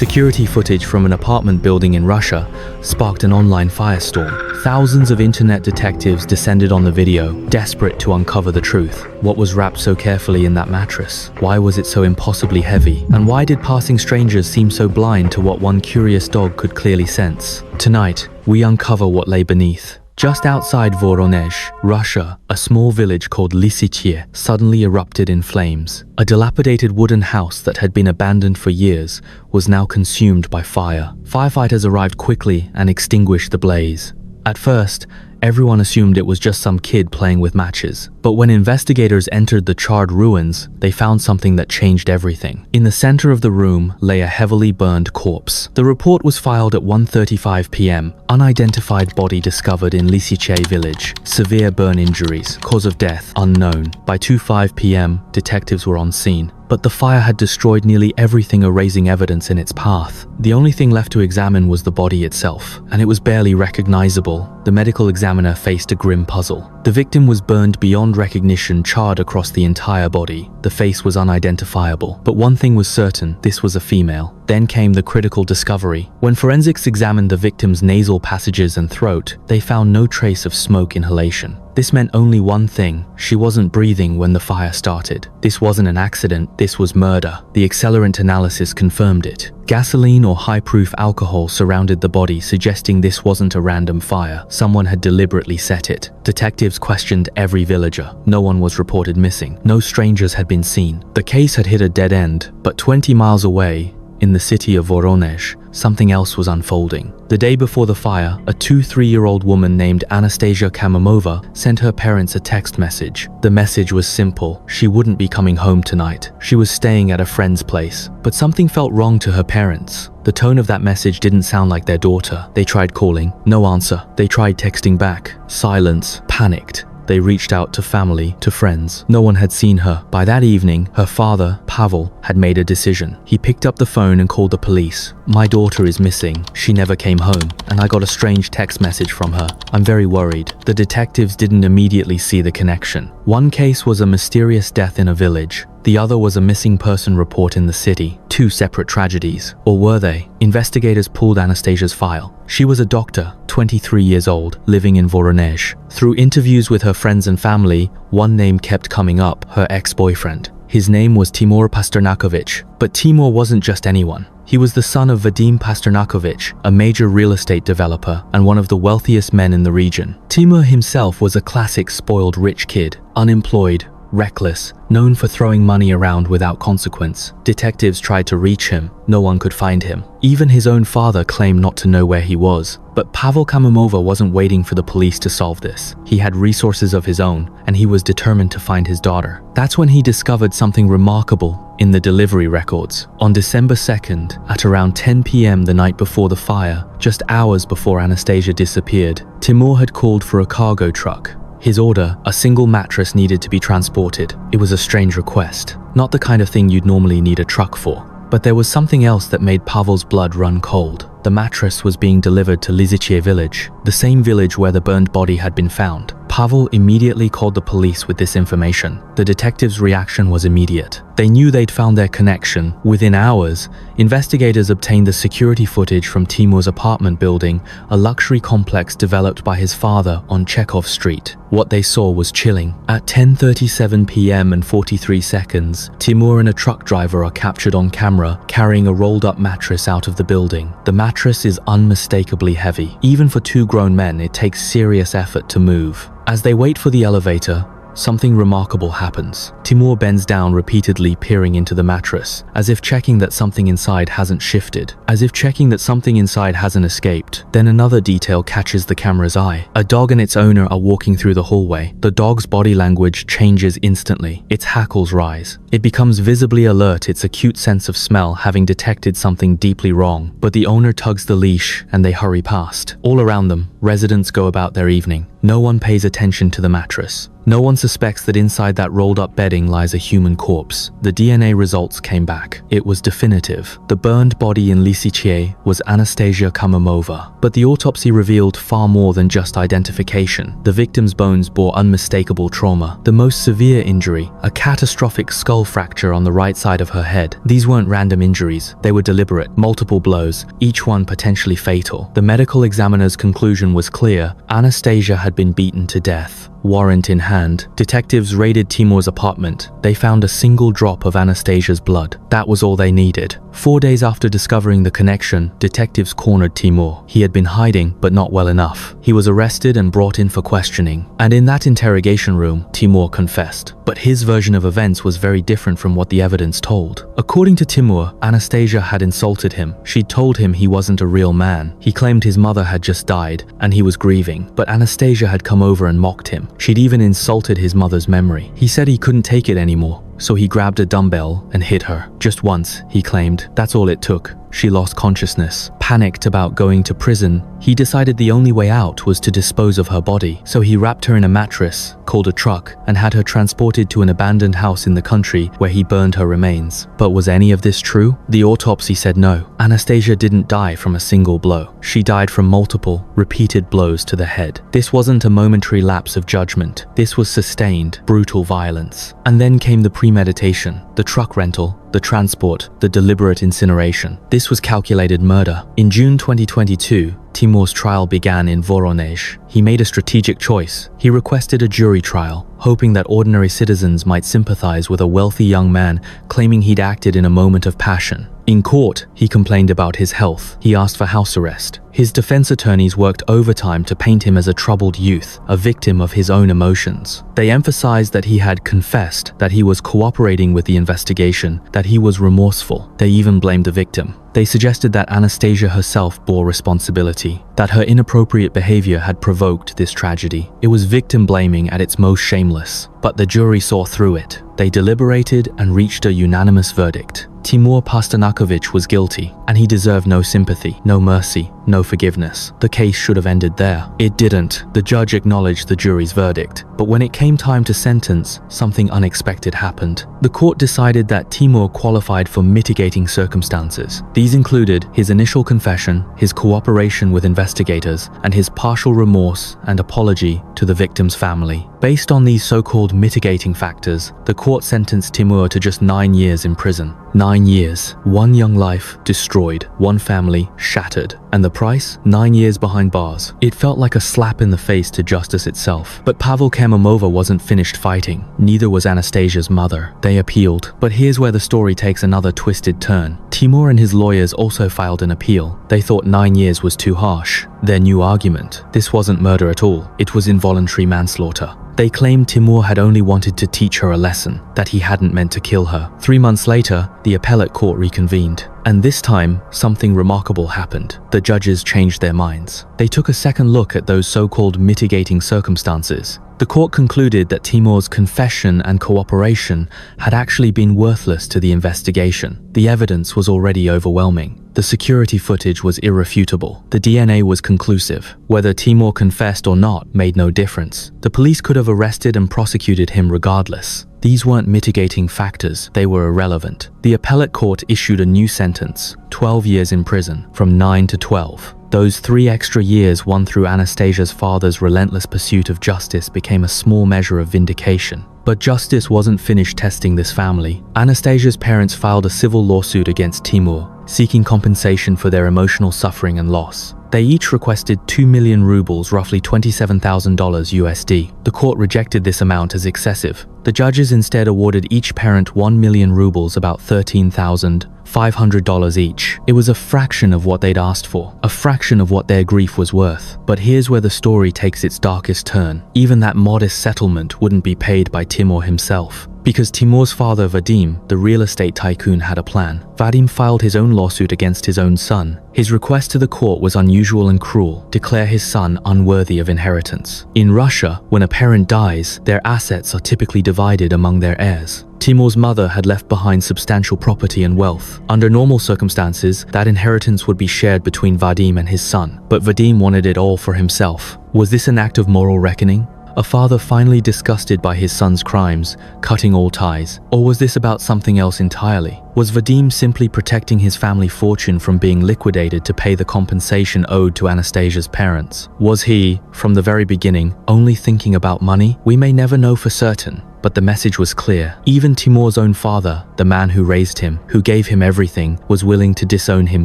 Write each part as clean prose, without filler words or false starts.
Security footage from an apartment building in Russia sparked an online firestorm. Thousands of internet detectives descended on the video, desperate to uncover the truth. What was wrapped so carefully in that mattress? Why was it so impossibly heavy? And why did passing strangers seem so blind to what one curious dog could clearly sense? Tonight, we uncover what lay beneath. Just outside Voronezh, Russia, a small village called Lysychye suddenly erupted in flames. A dilapidated wooden house that had been abandoned for years was now consumed by fire. Firefighters arrived quickly and extinguished the blaze. At first, everyone assumed it was just some kid playing with matches. But when investigators entered the charred ruins, they found something that changed everything. In the center of the room lay a heavily burned corpse. The report was filed at 1:35 p.m. Unidentified body discovered in Lysychye village. Severe burn injuries. Cause of death unknown. By 2:05 p.m., detectives were on scene. But the fire had destroyed nearly everything erasing evidence in its path. The only thing left to examine was the body itself, and it was barely recognizable. The medical examiner faced a grim puzzle. The victim was burned beyond recognition, charred across the entire body. The face was unidentifiable. But one thing was certain, this was a female. Then came the critical discovery. When forensics examined the victim's nasal passages and throat, they found no trace of smoke inhalation. This meant only one thing: she wasn't breathing when the fire started. This wasn't an accident, this was murder. The accelerant analysis confirmed it. Gasoline or high-proof alcohol surrounded the body, suggesting this wasn't a random fire. Someone had deliberately set it. Detectives questioned every villager. No one was reported missing. No strangers had been seen. The case had hit a dead end, but 20 miles away, in the city of Voronezh, something else was unfolding. The day before the fire, a 2-3-year-old woman named Anastasia Kamamova sent her parents a text message. The message was simple: she wouldn't be coming home tonight. She was staying at a friend's place. But something felt wrong to her parents. The tone of that message didn't sound like their daughter. They tried calling, no answer. They tried texting back, silence. Panicked, they reached out to family, to friends. No one had seen her. By that evening, her father, Pavel, had made a decision. He picked up the phone and called the police. "My daughter is missing. She never came home, and I got a strange text message from her. I'm very worried." The detectives didn't immediately see the connection. One case was a mysterious death in a village. The other was a missing person report in the city. Two separate tragedies. Or were they? Investigators pulled Anastasia's file. She was a doctor, 23 years old, living in Voronezh. Through interviews with her friends and family, one name kept coming up: her ex-boyfriend. His name was Timur Pasternakovich. But Timur wasn't just anyone. He was the son of Vadim Pasternakovich, a major real estate developer and one of the wealthiest men in the region. Timur himself was a classic spoiled rich kid, unemployed, reckless, known for throwing money around without consequence. Detectives tried to reach him. No one could find him. Even his own father claimed not to know where he was. But Pavel Kamamova wasn't waiting for the police to solve this. He had resources of his own, and he was determined to find his daughter. That's when he discovered something remarkable in the delivery records. On December 2nd, at around 10 p.m. the night before the fire, just hours before Anastasia disappeared, Timur had called for a cargo truck. His order: a single mattress needed to be transported. It was a strange request. Not the kind of thing you'd normally need a truck for. But there was something else that made Pavel's blood run cold. The mattress was being delivered to Lysychye village, the same village where the burned body had been found. Pavel immediately called the police with this information. The detectives' reaction was immediate. They knew they'd found their connection. Within hours, investigators obtained the security footage from Timur's apartment building, a luxury complex developed by his father on Chekhov Street. What they saw was chilling. At 10:37 p.m. and 43 seconds, Timur and a truck driver are captured on camera carrying a rolled-up mattress out of the building. The mattress is unmistakably heavy. Even for two grown men, it takes serious effort to move. As they wait for the elevator, something remarkable happens. Timur bends down repeatedly, peering into the mattress, as if checking that something inside hasn't shifted, as if checking that something inside hasn't escaped. Then another detail catches the camera's eye. A dog and its owner are walking through the hallway. The dog's body language changes instantly. Its hackles rise. It becomes visibly alert, its acute sense of smell having detected something deeply wrong. But the owner tugs the leash and they hurry past. All around them, residents go about their evening. No one pays attention to the mattress. No one suspects that inside that rolled-up bedding lies a human corpse. The DNA results came back. It was definitive. The burned body in Lysychyia was Anastasia Kamamova. But the autopsy revealed far more than just identification. The victim's bones bore unmistakable trauma. The most severe injury, a catastrophic skull fracture on the right side of her head. These weren't random injuries. They were deliberate, multiple blows, each one potentially fatal. The medical examiner's conclusion was clear. Anastasia had been beaten to death. Warrant in hand, detectives raided Timur's apartment. They found a single drop of Anastasia's blood. That was all they needed. 4 days after discovering the connection, detectives cornered Timur. He had been hiding, but not well enough. He was arrested and brought in for questioning. And in that interrogation room, Timur confessed. But his version of events was very different from what the evidence told. According to Timur, Anastasia had insulted him. She'd told him he wasn't a real man. He claimed his mother had just died, and he was grieving. But Anastasia had come over and mocked him. She'd even insulted his mother's memory. He said he couldn't take it anymore, so he grabbed a dumbbell and hit her. Just once, he claimed. That's all it took. She lost consciousness. Panicked about going to prison, he decided the only way out was to dispose of her body. So he wrapped her in a mattress, called a truck, and had her transported to an abandoned house in the country where he burned her remains. But was any of this true? The autopsy said no. Anastasia didn't die from a single blow. She died from multiple, repeated blows to the head. This wasn't a momentary lapse of judgment. This was sustained, brutal violence. And then came the premeditation, the truck rental, the transport, the deliberate incineration. This was calculated murder. In June 2022, Timur's trial began in Voronezh. He made a strategic choice. He requested a jury trial, hoping that ordinary citizens might sympathize with a wealthy young man claiming he'd acted in a moment of passion. In court, he complained about his health. He asked for house arrest. His defense attorneys worked overtime to paint him as a troubled youth, a victim of his own emotions. They emphasized that he had confessed, that he was cooperating with the investigation, that he was remorseful. They even blamed the victim. They suggested that Anastasia herself bore responsibility, that her inappropriate behavior had provoked this tragedy. It was victim blaming at its most shameless. But the jury saw through it. They deliberated and reached a unanimous verdict. Timur Pasternakovich was guilty, and he deserved no sympathy, no mercy, no forgiveness. The case should have ended there. It didn't. The judge acknowledged the jury's verdict. But when it came time to sentence, something unexpected happened. The court decided that Timur qualified for mitigating circumstances. These included his initial confession, his cooperation with investigators, and his partial remorse and apology to the victim's family. Based on these so-called mitigating factors, the court sentenced Timur to just 9 years in prison. 9 years, one young life destroyed, one family shattered, and the price? 9 years behind bars. It felt like a slap in the face to justice itself. But Pavel Kamamova wasn't finished fighting. Neither was Anastasia's mother. They appealed. But here's where the story takes another twisted turn. Timur and his lawyers also filed an appeal. They thought 9 years was too harsh. Their new argument: this wasn't murder at all. It was involuntary manslaughter. They claimed Timur had only wanted to teach her a lesson, that he hadn't meant to kill her. 3 months later, the appellate court reconvened. And this time, something remarkable happened. The judges changed their minds. They took a second look at those so-called mitigating circumstances. The court concluded that Timur's confession and cooperation had actually been worthless to the investigation. The evidence was already overwhelming. The security footage was irrefutable. The DNA was conclusive. Whether Timur confessed or not made no difference. The police could have arrested and prosecuted him regardless. These weren't mitigating factors, they were irrelevant. The appellate court issued a new sentence, 12 years in prison, from 9 to 12. Those 3 extra years won through Anastasia's father's relentless pursuit of justice became a small measure of vindication. But justice wasn't finished testing this family. Anastasia's parents filed a civil lawsuit against Timur, seeking compensation for their emotional suffering and loss. They each requested 2 million rubles, roughly $27,000 USD. The court rejected this amount as excessive. The judges instead awarded each parent 1 million rubles, about $13,500 each. It was a fraction of what they'd asked for, a fraction of what their grief was worth. But here's where the story takes its darkest turn. Even that modest settlement wouldn't be paid by Timur himself. Because Timur's father Vadim, the real estate tycoon, had a plan. Vadim filed his own lawsuit against his own son. His request to the court was unusual and cruel: declare his son unworthy of inheritance. In Russia, when a parent dies, their assets are typically divided among their heirs. Timur's mother had left behind substantial property and wealth. Under normal circumstances, that inheritance would be shared between Vadim and his son, but Vadim wanted it all for himself. Was this an act of moral reckoning? A father finally disgusted by his son's crimes, cutting all ties? Or was this about something else entirely? Was Vadim simply protecting his family fortune from being liquidated to pay the compensation owed to Anastasia's parents? Was he, from the very beginning, only thinking about money? We may never know for certain, but the message was clear. Even Timur's own father, the man who raised him, who gave him everything, was willing to disown him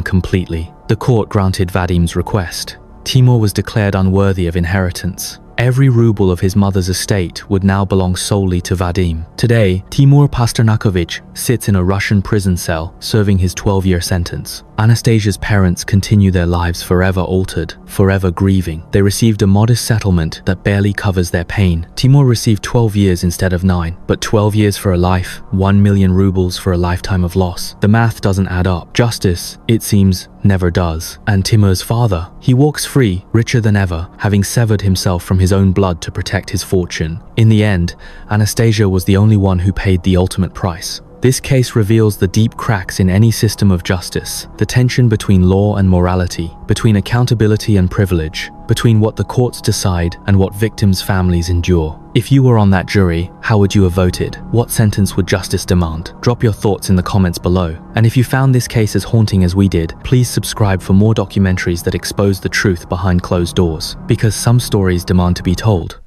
completely. The court granted Vadim's request. Timur was declared unworthy of inheritance. Every ruble of his mother's estate would now belong solely to Vadim. Today, Timur Pasternakovich sits in a Russian prison cell, serving his 12-year sentence. Anastasia's parents continue their lives forever altered, forever grieving. They received a modest settlement that barely covers their pain. Timur received 12 years instead of 9, but 12 years for a life, 1 million rubles for a lifetime of loss. The math doesn't add up. Justice, it seems, never does. And Timur's father, he walks free, richer than ever, having severed himself from his own blood to protect his fortune. In the end, Anastasia was the only one who paid the ultimate price. This case reveals the deep cracks in any system of justice, the tension between law and morality, between accountability and privilege, between what the courts decide and what victims' families endure. If you were on that jury, how would you have voted? What sentence would justice demand? Drop your thoughts in the comments below. And if you found this case as haunting as we did, please subscribe for more documentaries that expose the truth behind closed doors, because some stories demand to be told.